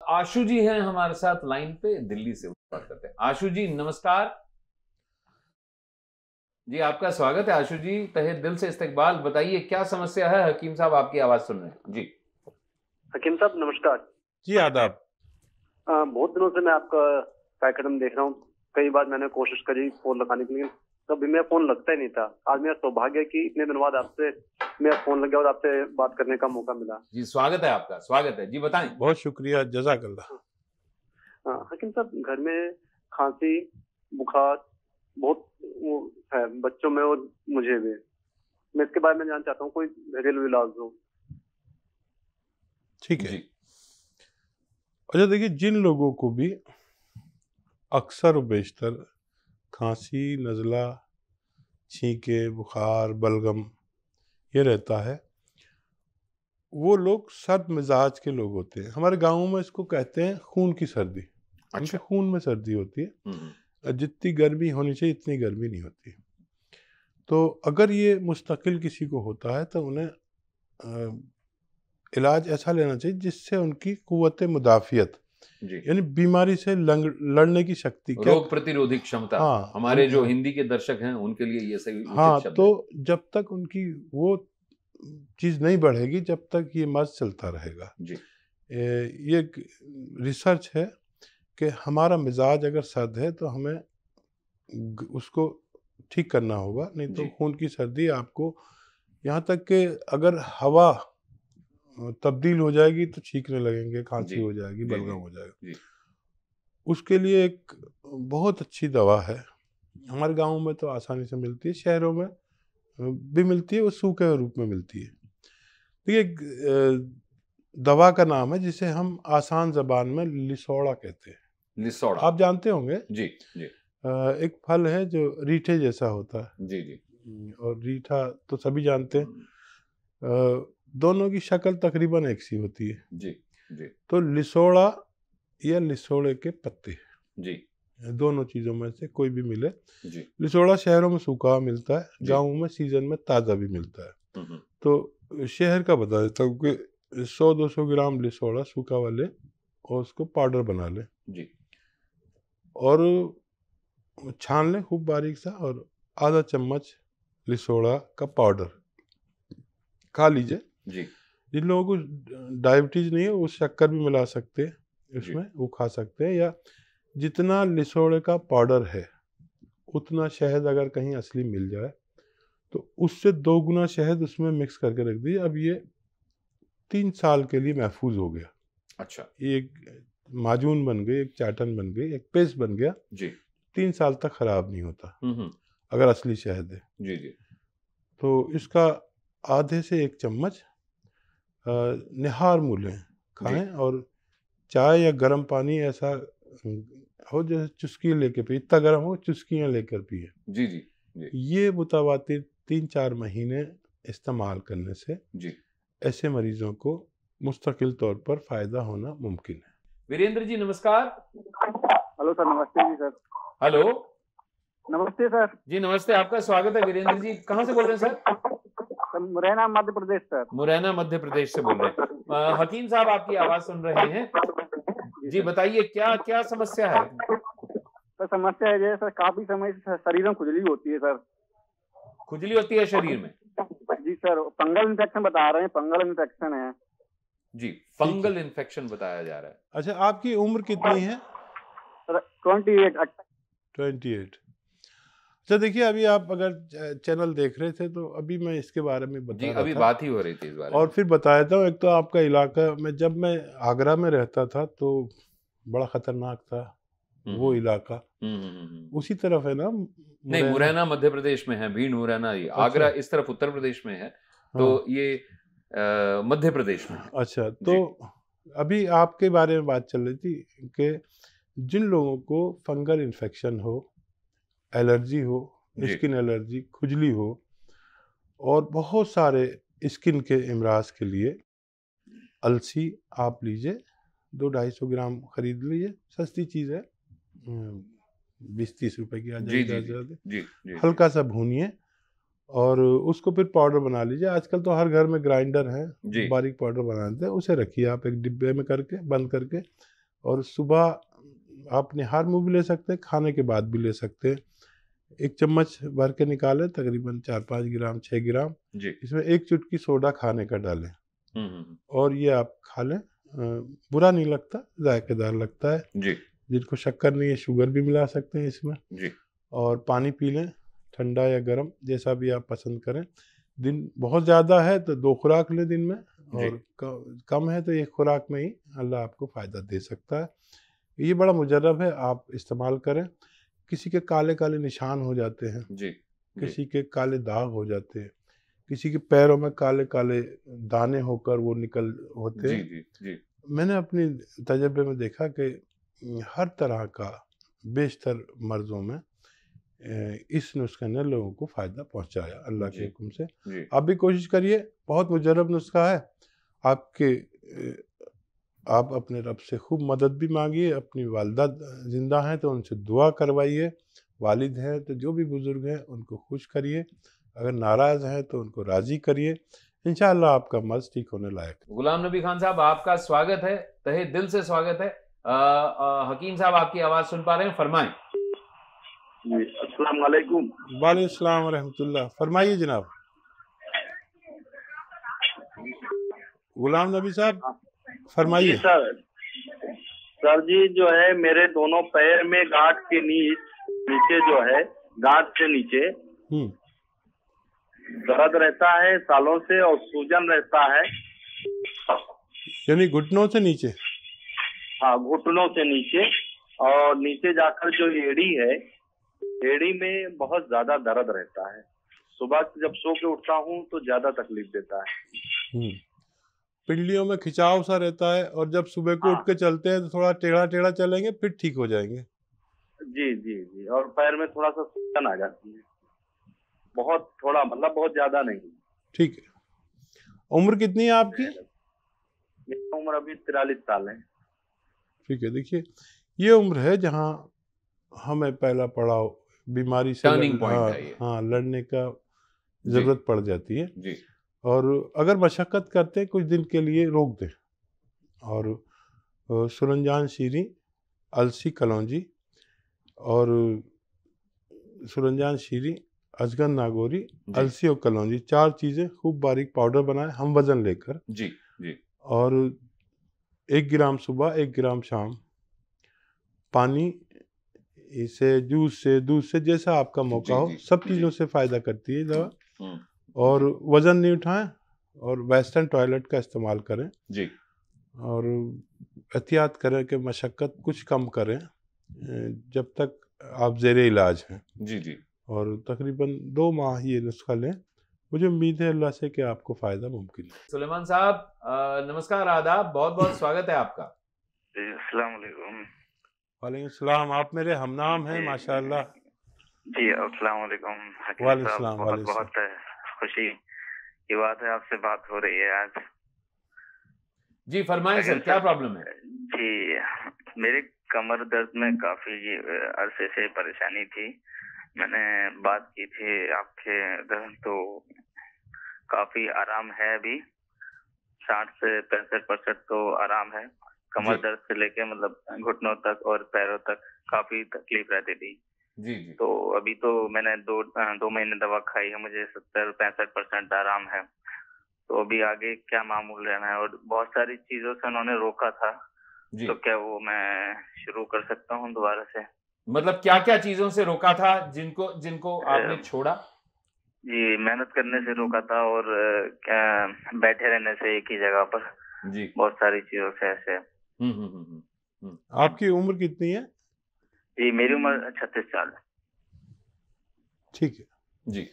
आशु जी हैं हमारे साथ लाइन पे, दिल्ली से बात करते हैं। आशु जी नमस्कार जी, आपका स्वागत है। आशु जी तहे दिल से इस्तकबाल। बताइए क्या समस्या है? हकीम साहब आपकी आवाज सुन रहे हैं जी। हकीम साहब नमस्कार जी आदाब। बहुत दिनों से मैं आपका कार्यक्रम देख रहा हूँ। कई बार मैंने कोशिश करी फोन लगाने के लिए, कभी मेरा फोन लगता ही नहीं था। आज मेरा सौभाग्य है कि इतने दिन बाद आपसे मेरा फोन लग गया और आपसे बात करने का मौका मिला। जी स्वागत है आपका, स्वागत है जी, बताएं। बहुत शुक्रिया, जज़ाकल्लाह। हकीम साहब घर में खांसी बुखार बहुत वो है बच्चों में और मुझे भी। मैं इसके बारे में जानना चाहता हूँ, कोई घरेलू इलाज हो। ठीक है। अच्छा देखिए, जिन लोगों को भी अक्सर बेशतर खांसी, नज़ला, छींके, बुखार, बलगम ये रहता है, वो लोग सर्द मिजाज के लोग होते हैं। हमारे गाँव में इसको कहते हैं खून की सर्दी। अच्छा। उनके खून में सर्दी होती है। जितनी गर्मी होनी चाहिए इतनी गर्मी नहीं होती। तो अगर ये मुस्तकिल किसी को होता है तो उन्हें इलाज ऐसा लेना चाहिए जिससे उनकी कुव्वत मुदाफ़ियत, यानी बीमारी से लड़ने की शक्ति, रोग प्रतिरोधी क्षमता। हाँ, हमारे जो हिंदी के दर्शक हैं उनके लिए ये सही हाँ, शब्द तो जब तक उनकी वो चीज़ नहीं बढ़ेगी जब तक ये मर्ज चलता रहेगा जी। ये रिसर्च है कि हमारा मिजाज अगर सर्द है तो हमें उसको ठीक करना होगा, नहीं तो खून की सर्दी आपको, यहाँ तक कि अगर हवा तब्दील हो जाएगी तो छींकने लगेंगे, खांसी हो जाएगी, बलगम हो जाएगा। उसके लिए एक बहुत अच्छी दवा है, हमारे गांव में तो आसानी से मिलती है, शहरों में भी मिलती है, वो सूखे रूप में मिलती है। तो ये दवा का नाम है जिसे हम आसान ज़बान में लिसोड़ा कहते हैं। लिसोड़ा आप जानते होंगे जी जी। एक फल है जो रीठे जैसा होता है जी जी, और रीठा तो सभी जानते हैं। दोनों की शक्ल तकरीबन एक सी होती है जी जी। तो लिसोड़ा या लिसोड़े के पत्ते जी, दोनों चीज़ों में से कोई भी मिले जी। लिसोड़ा शहरों में सूखा हुआ मिलता है, गाँव में सीजन में ताज़ा भी मिलता है। तो शहर का बता देता हूँ कि 100-200 ग्राम लिसोड़ा सूखा वाले और उसको पाउडर बना लें जी। और छान लें खूब बारीक सा, और आधा चम्मच लिसोड़ा का पाउडर खा लीजिए जी। जिन लोगों को डायबिटीज़ नहीं है वो शक्कर भी मिला सकते हैं इसमें, वो खा सकते हैं। या जितना लिसोड़े का पाउडर है उतना शहद अगर कहीं असली मिल जाए तो उससे 2 गुना शहद उसमें मिक्स करके रख दीजिए। अब ये 3 साल के लिए महफूज हो गया। अच्छा। ये एक माजून बन गई, एक चाटन बन गई, एक पेस्ट बन गया जी। 3 साल तक खराब नहीं होता अगर असली शहद है। जी जी। तो इसका आधे से 1 चम्मच निहार मूलें खाएं और चाय या गर्म पानी ऐसा हो जैसे चुस्की लेके पिए, इतना गर्म हो चुस्कियाँ लेकर पिए। जी जी जी। ये मुतवातिर 3-4 महीने इस्तेमाल करने से जी ऐसे मरीजों को मुस्तकिल तौर पर फायदा होना मुमकिन है। वीरेंद्र जी नमस्कार। हेलो सर, नमस्ते जी सर। हेलो नमस्ते सर। जी नमस्ते, आपका स्वागत है। वीरेंद्र जी कहाँ से बोल रहे हैं सर? मुरैना मध्य प्रदेश सर। मुरैना मध्य प्रदेश से बोल रहे हैं। हकीम साहब आपकी आवाज सुन रहे हैं जी, बताइए क्या क्या समस्या है? सर समस्या है जैसे काफी समय से शरीर में खुजली होती है सर। खुजली होती है शरीर में? जी सर, फंगल इन्फेक्शन बता रहे हैं, फंगल इन्फेक्शन है जी। फंगल इन्फेक्शन बताया जा रहा है। अच्छा, आपकी उम्र कितनी है? 28। अच्छा देखिए, अभी आप अगर चैनल देख रहे थे तो अभी मैं इसके बारे में बता रहा अभी था, बात ही हो रही थी इस बारे में। और फिर बता देता हूँ। एक तो आपका इलाका में, जब मैं आगरा में रहता था तो बड़ा खतरनाक था वो इलाका। उसी तरफ है ना? नहीं, मुरैना मध्य प्रदेश में है, भीड़ मुरैना। ये आगरा इस तरफ उत्तर प्रदेश में है। तो ये मध्य प्रदेश में। अच्छा, तो अभी आपके बारे में बात चल रही थी कि जिन लोगों को फंगल इन्फेक्शन हो, एलर्जी हो, स्किन एलर्जी, खुजली हो और बहुत सारे स्किन के इमराज के लिए अलसी आप लीजिए, 200-250 ग्राम खरीद लीजिए, सस्ती चीज़ है, 20-30 रुपए की आ जाएगी। हल्का सा भूनिए और उसको फिर पाउडर बना लीजिए। आजकल तो हर घर में ग्राइंडर है, बारीक पाउडर बना देते हैं, उसे रखिए आप एक डिब्बे में करके बंद करके, और सुबह आप निहार मुँह भी ले सकते हैं, खाने के बाद भी ले सकते हैं। 1 चम्मच भर के निकालें, तकरीबन 4-5 ग्राम 6 ग्राम, जी। इसमें 1 चुटकी सोडा खाने का डालें हम्म। और ये आप खा लें। बुरा नहीं लगता, जायकेदार लगता है। जी जिनको शक्कर नहीं है शुगर भी मिला सकते हैं इसमें। जी। और पानी पी लें, ठंडा या गर्म जैसा भी आप पसंद करें। दिन बहुत ज़्यादा है तो 2 खुराक लें दिन में, और कम है तो 1 खुराक में ही अल्लाह आपको फ़ायदा दे सकता है। ये बड़ा मुजर्रब है, आप इस्तेमाल करें। किसी के काले काले निशान हो जाते हैं, जी। किसी के काले दाग हो जाते हैं, किसी के पैरों में काले काले दाने होकर वो निकल होते जी हैं। जी जी। मैंने अपनी तजर्बे में देखा कि हर तरह का बेशतर मर्ज़ों में इस नुस्खे ने लोगों को फ़ायदा पहुंचाया अल्लाह के जी हुक्म से। जी। आप भी कोशिश करिए, बहुत मुजर्रब नुस्खा है। आपके आप अपने रब से खूब मदद भी मांगिए। अपनी वालिदा ज़िंदा हैं तो उनसे दुआ करवाइए, वालिद हैं तो जो भी बुज़ुर्ग हैं उनको खुश करिए, अगर नाराज़ हैं तो उनको राज़ी करिए। इंशाअल्लाह आपका मर्ज़ ठीक होने लायक है। गुलाम नबी खान साहब, आपका स्वागत है, तहे दिल से स्वागत है। हकीम साहब आपकी आवाज़ सुन पा रहे हैं, फरमाएं। जी, अस्सलाम वालेकुम। वालेकुम सलाम व रहमतुल्लाह। फरमाइए जनाब। गुलाम नबी साहब जी फरमाइए। सर जी जो है मेरे दोनों पैर में गांठ के नीचे जो है, गांठ से नीचे दर्द रहता है सालों से, और सूजन रहता है। यानी घुटनों से नीचे? हाँ, घुटनों से नीचे, और नीचे जाकर जो एड़ी है, एड़ी में बहुत ज्यादा दर्द रहता है। सुबह जब सो के उठता हूँ तो ज्यादा तकलीफ देता है। पिंडलियों में खिंचाव सा रहता है, और जब सुबह को उठ के चलते हैं तो थोड़ा टेढ़ा टेढ़ा चलेंगे, फिर ठीक हो जाएंगे। जी जी जी। और पैर में थोड़ा सा सूजन आ जाती है, बहुत थोड़ा, मतलब बहुत ज्यादा नहीं। ठीक है। उम्र कितनी है आपकी? मेरी उम्र अभी 43 साल है। ठीक है। देखिए, ये उम्र है जहाँ हमें पहला पड़ाव बीमारी से टर्निंग पॉइंट है ये। हाँ, लड़ने का जरूरत पड़ जाती है। जी। और अगर मशक्क़त करते कुछ दिन के लिए रोक दें, और सुरंजान शीरी, अलसी कलौंजी, और सुरंजान शीरी, अजगन नागौरी, अलसी और कलौंजी, 4 चीज़ें खूब बारीक पाउडर बनाएं हम वज़न लेकर। जी जी। और 1 ग्राम सुबह, 1 ग्राम शाम। पानी से, जूस से, दूध से, जैसा आपका मौका हो, सब चीज़ों से फ़ायदा करती है दवा। और वज़न नहीं उठाएं, और वेस्टर्न टॉयलेट का इस्तेमाल करें जी। और एहतियात करें कि मशक्क़त कुछ कम करें जब तक आप ज़ेरे इलाज हैं। जी जी। और तकरीबन 2 माह ये नुस्खा लें, मुझे उम्मीद है अल्लाह से कि आपको फ़ायदा मुमकिन है। सुलेमान साहब नमस्कार, आदाब, बहुत बहुत स्वागत है आपका। अस्सलाम वालेकुम। वालेकुम सलाम। आप मेरे हमनाम हैं माशाअल्लाह। जी अस्सलाम वालेकुम हकीम वालेकुम साहब, सलाम। बहुत वालेकुम बहुत खुशी की बात है, आपसे बात हो रही है आज। जी फरमाएं सर, क्या प्रॉब्लम है? जी, मेरे कमर दर्द में काफी अरसे से परेशानी थी। मैंने बात की थी आपके इधर, तो काफी आराम है अभी, 60 से 65% तो आराम है। कमर दर्द से लेके मतलब घुटनों तक और पैरों तक काफी तकलीफ रहती थी। जी जी। तो अभी तो मैंने 2 महीने दवा खाई है, मुझे 70-65% आराम है। तो अभी आगे क्या मामूल रहना है? और बहुत सारी चीजों से उन्होंने रोका था, तो क्या वो मैं शुरू कर सकता हूँ दोबारा से? मतलब क्या क्या चीजों से रोका था, जिनको आपने छोड़ा? जी, मेहनत करने से रोका था, और बैठे रहने से एक ही जगह पर, जी, बहुत सारी चीजों से ऐसे। आपकी उम्र कितनी है? जी, मेरी उम्र 36 साल है। ठीक है जी।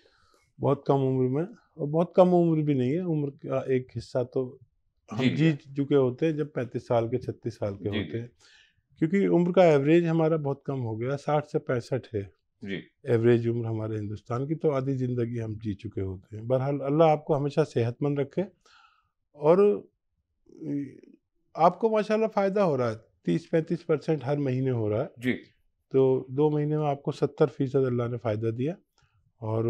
बहुत कम उम्र में, और बहुत कम उम्र भी नहीं है, उम्र का एक हिस्सा तो हम जीत चुके होते हैं जब 35 साल के 36 साल के होते हैं, क्योंकि उम्र का एवरेज हमारा बहुत कम हो गया, 60 से 65 है जी एवरेज उम्र हमारे हिंदुस्तान की। तो आधी ज़िंदगी हम जी चुके होते हैं। बहरहाल अल्लाह आपको हमेशा सेहतमंद रखे, और आपको माशाल्लाह फ़ायदा हो रहा है, 30-35% हर महीने हो रहा है जी। तो 2 महीने में आपको 70% अल्लाह ने फ़ायदा दिया। और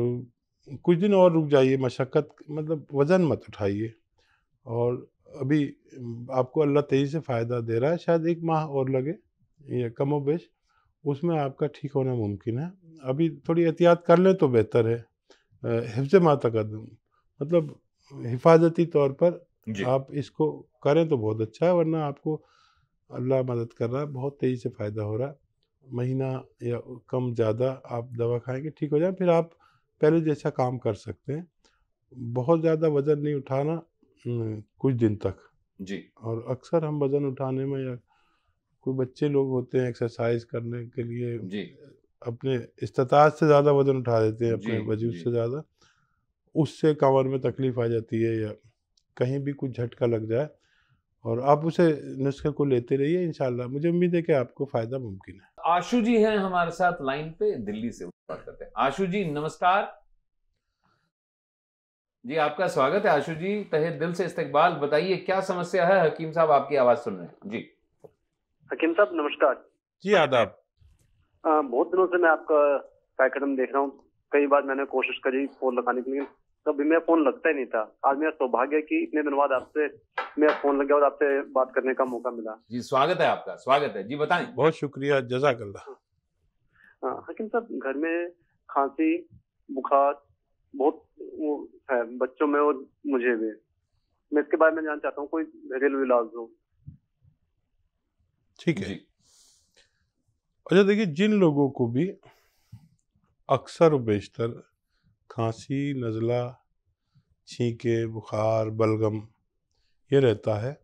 कुछ दिन और रुक जाइए, मशक्क़त मतलब वज़न मत उठाइए, और अभी आपको अल्लाह तेजी से फ़ायदा दे रहा है, शायद 1 माह और लगे या कमोबेश, उसमें आपका ठीक होना मुमकिन है। अभी थोड़ी एहतियात कर लें तो बेहतर है। हिफ्ज़ मा तक़द्दम, मतलब हिफाजती तौर पर जी आप इसको करें तो बहुत अच्छा है, वरना आपको अल्लाह मदद कर रहा है, बहुत तेज़ी से फ़ायदा हो रहा है। महीना या कम ज़्यादा आप दवा खाएँगे ठीक हो जाए, फिर आप पहले जैसा काम कर सकते हैं। बहुत ज़्यादा वज़न नहीं उठाना कुछ दिन तक। जी और अक्सर हम वज़न उठाने में, या कोई बच्चे लोग होते हैं एक्सरसाइज करने के लिए जी अपने इस्तातात से ज़्यादा वज़न उठा देते हैं, जी अपने वजूद जी से ज़्यादा, उससे कमर में तकलीफ़ आ जाती है, या कहीं भी कुछ झटका लग जाए, और आप उसे नुस्खे को लेते रहिए, इंशाल्लाह मुझे उम्मीद है कि आपको फ़ायदा मुमकिन है। आशु जी हैं हमारे साथ लाइन पे, दिल्ली से बात करते हैं। आशु जी नमस्कार जी, आपका स्वागत है आशु जी, तहे दिल से इस्तकबाल। बताइए क्या समस्या है, हकीम साहब आपकी आवाज सुन रहे हैं जी। हकीम साहब नमस्कार। जी आदाब। बहुत दिनों से मैं आपका कार्यक्रम देख रहा हूँ। कई बार मैंने कोशिश करी फोन लगाने के लिए, कभी मेरा फोन लगता ही नहीं था। आज मेरा सौभाग्य है कि इतने दिन बाद आपसे मेरा फोन लग गया और आपसे बात करने का मौका मिला। जी स्वागत है आपका, स्वागत है जी, बताएं। बहुत शुक्रिया, जज़ाकल्लाह। हकीम साहब, घर में खांसी बुखार बहुत वो है, बच्चों में और मुझे भी। मैं इसके बारे में जानना चाहता हूँ, कोई घरेलू इलाज हो। ठीक है। जी अच्छा देखिए, जिन लोगों को भी अक्सर व बेशतर खांसी, नज़ला, छींके, बुखार, बलगम ये रहता है,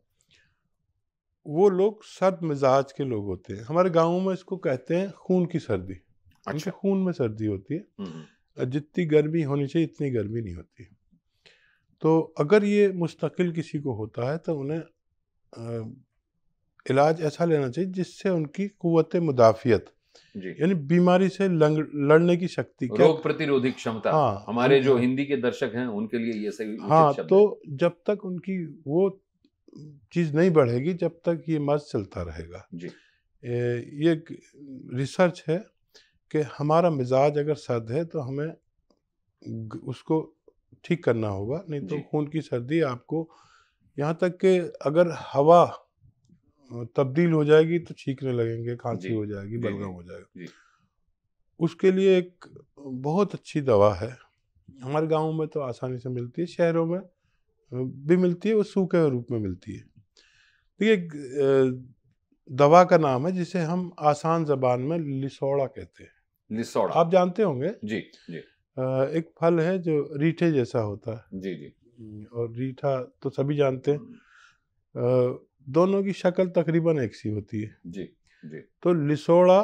वो लोग सर्द मिजाज के लोग होते हैं। हमारे गाँव में इसको कहते हैं खून की सर्दी। उनके अच्छा खून में सर्दी होती है। हम्म, जितनी गर्मी होनी चाहिए इतनी गर्मी नहीं होती। तो अगर ये मुस्तकिल किसी को होता है तो उन्हें इलाज ऐसा लेना चाहिए जिससे उनकी कुव्वत मुदाफ़ियत, जी यानी बीमारी से लड़ने की शक्ति, क्या रोग प्रतिरोधी क्षमता। हाँ हमारे जो हिंदी के दर्शक हैं उनके लिए ये सही हाँ, उचित शब्द तो जब तक उनकी वो चीज़ नहीं बढ़ेगी, जब तक ये मर्ज चलता रहेगा। है जी ये एक रिसर्च है कि हमारा मिजाज अगर सर्द है तो हमें उसको ठीक करना होगा, नहीं तो जी खून की सर्दी आपको, यहाँ तक कि अगर हवा तब्दील हो जाएगी तो छींकने लगेंगे, खांसी जी हो जाएगी, जी बलगम जी हो जाएगा। जी उसके लिए एक बहुत अच्छी दवा है, हमारे गाँव में तो आसानी से मिलती है, शहरों में भी मिलती है, वो सूखे रूप में मिलती है। देखिए, दवा का नाम है जिसे हम आसान ज़बान में लिसोड़ा कहते हैं। लिसोड़ा। आप जानते होंगे, जी जी एक फल है जो रीठे जैसा होता है। जी जी और रीठा तो सभी जानते हैं। दोनों की शक्ल तकरीबन एक सी होती है। जी जी तो लिसोड़ा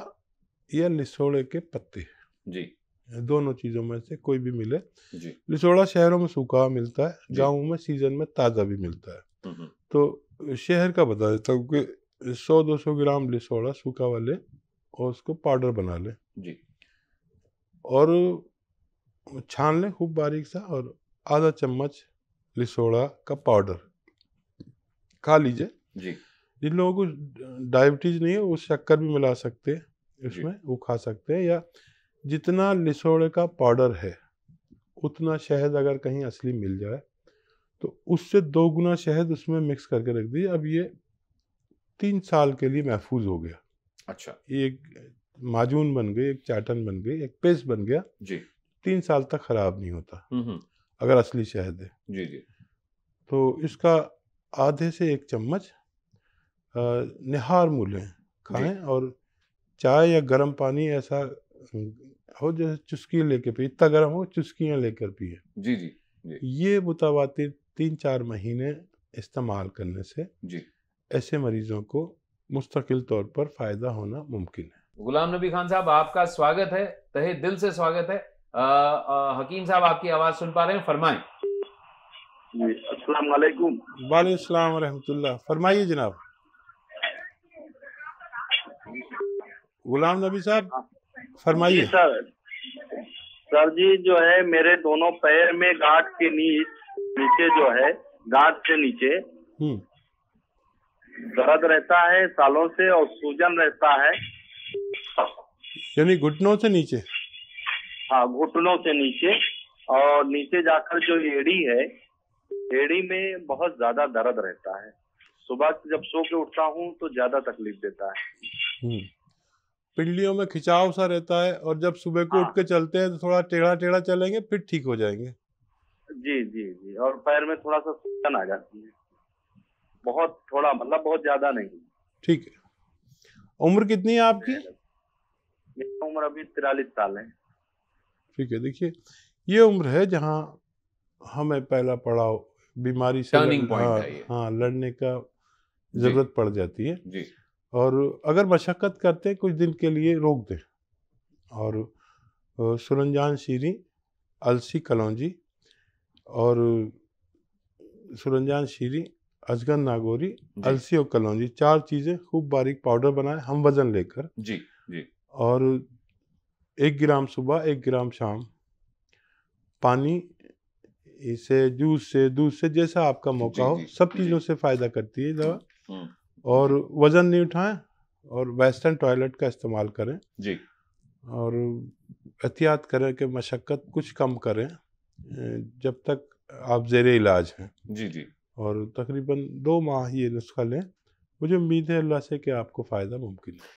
या लिसोड़े के पत्ते, जी दोनों चीज़ों में से कोई भी मिले। जी लिसोड़ा शहरों में सूखा हुआ मिलता है, जी। गाँव में सीजन में ताज़ा भी मिलता है। हम्म, तो शहर का बता देता हूँ कि 100-200 ग्राम लिसोड़ा सूखा वाले, और उसको पाउडर बना लें जी और छान लें खूब बारीक सा, और आधा चम्मच लिसोड़ा का पाउडर खा लीजिए। जी जिन लोगों को डायबिटीज़ नहीं है वो शक्कर भी मिला सकते हैं उसमें, वो खा सकते हैं। या जितना लिसोड़े का पाउडर है उतना शहद अगर कहीं असली मिल जाए तो उससे 2 गुना शहद उसमें मिक्स करके रख दीजिए। अब ये 3 साल के लिए महफूज हो गया। अच्छा ये एक माजून बन गई, एक चाटन बन गई, एक पेस्ट बन गया। जी 3 साल तक ख़राब नहीं होता हम्म, अगर असली शहद है। जी जी तो इसका आधे से 1 चम्मच निहार मूलें खाएं, और चाय या गर्म पानी ऐसा हो जैसे चुस्की लेके पिए, इतना गर्म हो चुस्कियाँ लेकर पिए। जी जी जी ये मुतवातिर 3-4 महीने इस्तेमाल करने से जी। ऐसे मरीजों को मुस्तकिल तौर पर फ़ायदा होना मुमकिन है। गुलाम नबी खान साहब आपका स्वागत है, तहे दिल से स्वागत है। हकीम साहब आपकी आवाज सुन पा रहे हैं, फरमाएं। जी अस्सलाम वालेकुम। वालेकुम सलाम व रहमतुल्लाह। फरमाइए जनाब। गुलाम नबी साहब जी फरमाइए। सर जी जो है मेरे दोनों पैर में गांठ के नीचे जो है, गांठ से नीचे दर्द रहता है सालों से, और सूजन रहता है। यानी घुटनों से नीचे? हाँ, घुटनों से नीचे, और नीचे जाकर जो एड़ी है, एड़ी में बहुत ज्यादा दर्द रहता है। सुबह जब सो के उठता हूँ तो ज्यादा तकलीफ देता है। पिंडलियों में खिंचाव सा रहता है, और जब सुबह को हाँ। उठ के चलते हैं तो थोड़ा टेढ़ा टेढ़ा चलेंगे, फिर ठीक हो जाएंगे। जी जी जी, और पैर में थोड़ा सा सूजन आ जाती है, बहुत थोड़ा, मतलब बहुत ज्यादा नहीं। ठीक है। उम्र कितनी है आपकी? मेरी उम्र अभी 43 साल है। ठीक है, देखिए ये उम्र है जहाँ हमें पहला पड़ाव बीमारी से टर्निंग पॉइंट है ये। हाँ, लड़ने का जी जरूरत पड़ जाती है। जी और अगर मशक्कत करते कुछ दिन के लिए रोक दें, और सुरंजान शीरी, अलसी कलौंजी और सुरंजान शीरी, अजगन नागौरी, जी अलसी और कलौंजी, 4 चीज़ें खूब बारीक पाउडर बनाएं हम वज़न लेकर, जी जी और 1 ग्राम सुबह 1 ग्राम शाम, पानी से, जूस से, दूध से, जैसा आपका मौका जी हो, जी सब जी चीज़ों से फ़ायदा करती है दवा। हम्म, और वज़न नहीं उठाएं, और वेस्टर्न टॉयलेट का इस्तेमाल करें, जी और एहतियात करें कि मशक्क़त कुछ कम करें जब तक आप ज़ेरे इलाज हैं। जी जी और तकरीबन 2 माह ये नुस्खा लें, मुझे उम्मीद है अल्लाह से कि आपको फ़ायदा मुमकिन है।